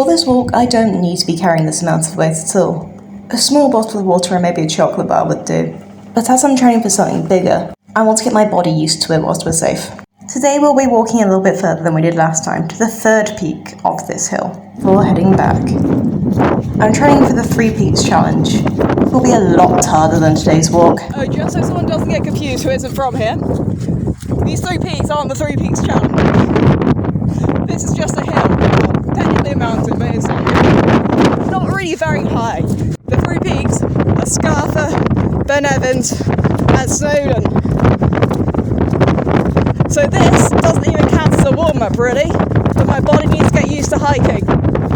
For this walk, I don't need to be carrying this amount of weight at all. A small bottle of water and maybe a chocolate bar would do. But as I'm training for something bigger, I want to get my body used to it whilst we're safe. Today we'll be walking a little bit further than we did last time, to the third peak of this hill, before heading back. I'm training for the 3 Peaks challenge. It will be a lot harder than today's walk. Oh, just so someone doesn't get confused who isn't from here, these 3 peaks aren't the 3 Peaks challenge. This is just a hill, technically a mountain, but it's not really very high. The 3 peaks are Scartha, Ben Evans and Snowdon. So this doesn't even count as a warm-up really, but my body needs to get used to hiking.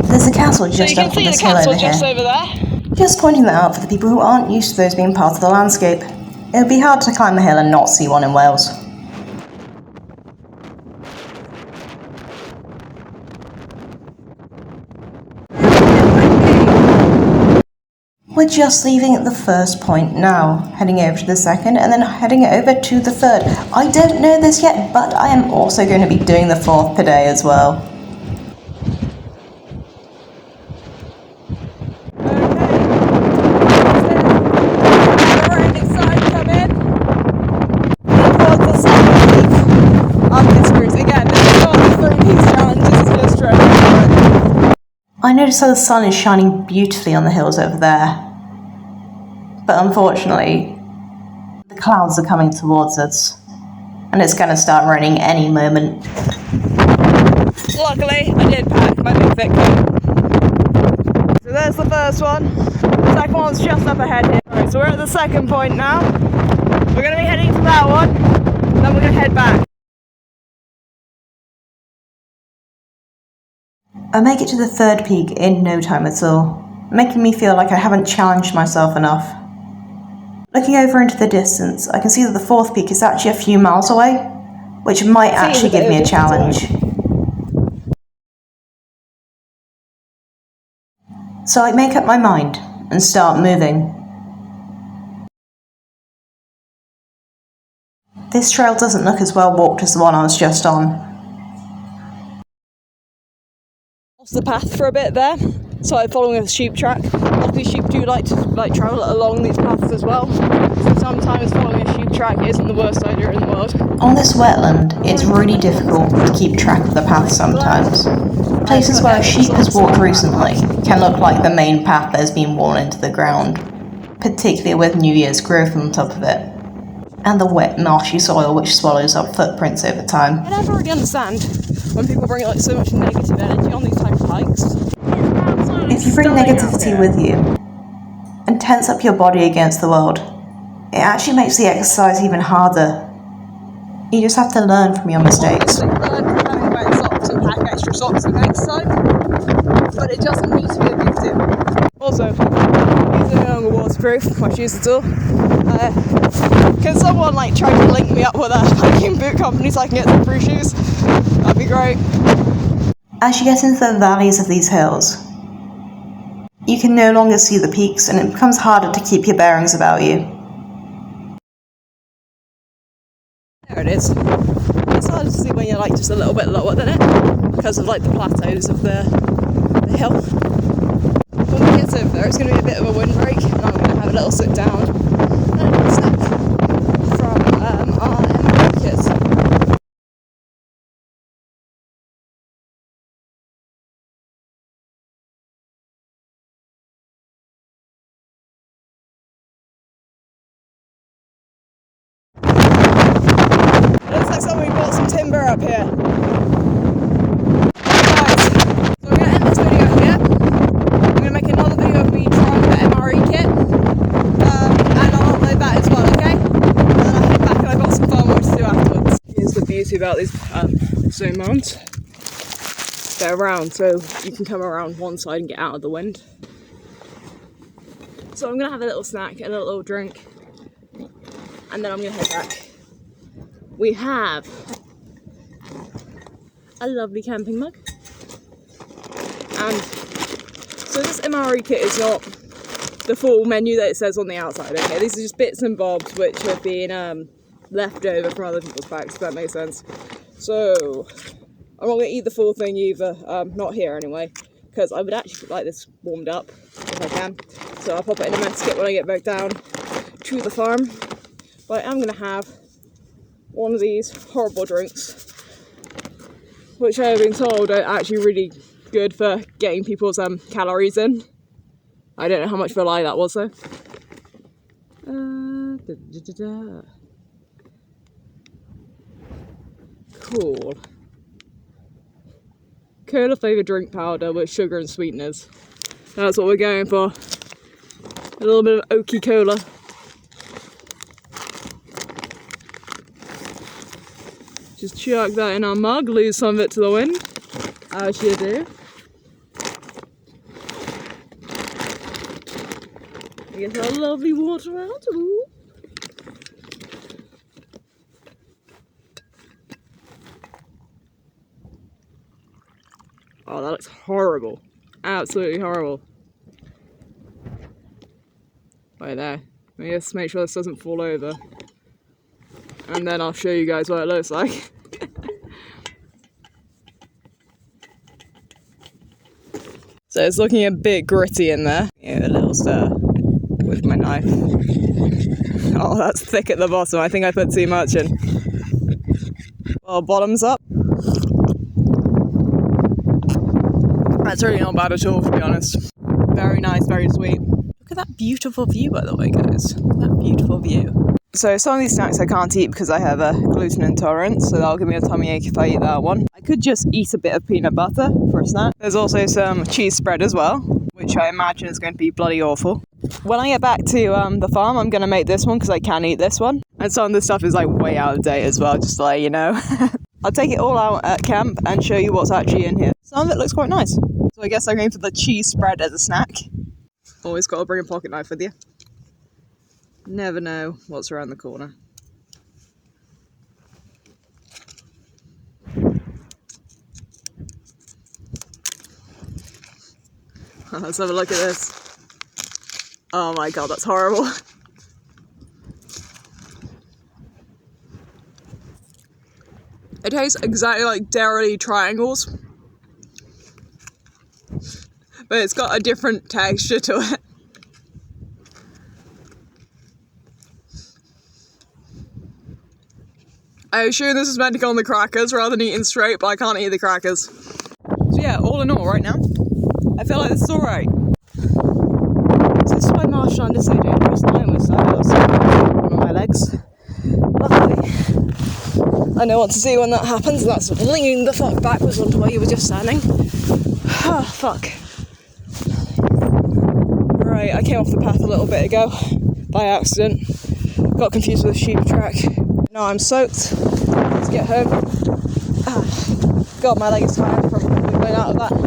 There's a castle just up on this hill over here. Over there. Just pointing that out for the people who aren't used to those being part of the landscape. It would be hard to climb a hill and not see one in Wales. We're just leaving at the first point now, heading over to the second and then heading over to the third. I don't know this yet, but I am also going to be doing the 4th per day as well. I noticed how the sun is shining beautifully on the hills over there. But unfortunately, the clouds are coming towards us, and it's going to start raining any moment. Luckily, I did pack my big thick coat. So there's the first one. The second one's just up ahead here. Right, so we're at the second point now. We're going to be heading to that one, then we're going to head back. I make it to the 3rd peak in no time at all, making me feel like I haven't challenged myself enough. Looking over into the distance, I can see that the 4th peak is actually a few miles away, which might actually give me a challenge. So I make up my mind and start moving. This trail doesn't look as well walked as the one I was just on. The path for a bit there, so I'm following a sheep track. Obviously sheep do like to travel along these paths as well, so sometimes following a sheep track isn't the worst idea in the world. On this wetland, it's really difficult to keep track of the path sometimes. Places where a sheep has walked recently can look like the main path that has been worn into the ground, particularly with New Year's growth on top of it, and the wet, marshy soil which swallows up footprints over time. I never really understand when people bring like so much negative energy on these types of hikes. If you bring negativity with you and tense up your body against the world, it actually makes the exercise even harder. You just have to learn from your mistakes. Learn from having wet socks and pack extra socks the next time, but it doesn't need to be a big deal. Also, these are no longer waterproof, my shoes at all. Can someone try to link me up with a hiking boot company so I can get some free shoes? That'd be great. As you get into the valleys of these hills, you can no longer see the peaks and it becomes harder to keep your bearings about you. There it is. It's hard to see when you're just a little bit lower than it because of the plateaus of the hill. When we get over there, it's going to be a bit of a windbreak and I'm going to have a little sit down and a snack from our MRE kits. Looks like somebody bought some timber up here. Right, so we're going to end this video here. I'm going to make another video of me trying the MRE kit. And I'll upload that as well, okay? And then I'll head back and I've got some fun work to do afterwards. Here's the beauty about these stone mounds. They're round, so you can come around one side and get out of the wind. So I'm going to have a little snack and a little drink. And then I'm going to head back. We have a lovely camping mug. And so this MRE kit is not the full menu that it says on the outside, okay? These are just bits and bobs which have been left over from other people's packs, if that makes sense. So I'm not going to eat the full thing either, not here anyway, because I would actually like this warmed up if I can. So I'll pop it in a mess kit when I get back down to the farm. But I am going to have one of these horrible drinks, which I have been told are actually really good for getting people's calories in. I don't know how much of a lie that was though. Cool. Cola flavoured drink powder with sugar and sweeteners. That's what we're going for. A little bit of oaky cola. Just chuck that in our mug, lose some of it to the wind, as you do. Get our lovely water out. Ooh. Oh, that looks horrible. Absolutely horrible. Right there. Let me just make sure this doesn't fall over. And then I'll show you guys what it looks like. So it's looking a bit gritty in there. Yeah, a little stir with my knife. Oh, that's thick at the bottom. I think I put too much in. Well, bottoms up. That's really not bad at all, to be honest. Very nice, very sweet. Look at that beautiful view, by the way, guys. Look at that beautiful view. So some of these snacks I can't eat because I have a gluten intolerance, so that'll give me a tummy ache if I eat that one. I could just eat a bit of peanut butter for a snack. There's also some cheese spread as well, which I imagine is going to be bloody awful. When I get back to the farm, I'm going to make this one because I can eat this one. And some of this stuff is like way out of date as well, just to let you know. I'll take it all out at camp and show you what's actually in here. Some of it looks quite nice. So I guess I'm going for the cheese spread as a snack. Always got to bring a pocket knife with you. Never know what's around the corner. Let's have a look at this. Oh my god, that's horrible. It tastes exactly like dairy triangles, but it's got a different texture to it. I assume this is meant to go on the crackers rather than eating straight, but I can't eat the crackers. So yeah, all in all, right now, I feel like this is alright. So this is why martial art is so dangerous. I almost died. I got so bad on my legs. Luckily, I know what to do when that happens, and that's leaning the fuck backwards onto where you were just standing. Ah, fuck. Right, I came off the path a little bit ago, by accident. Got confused with a sheep track. Now I'm soaked. Let's get home. Ah, God, my leg is tired from going out of that.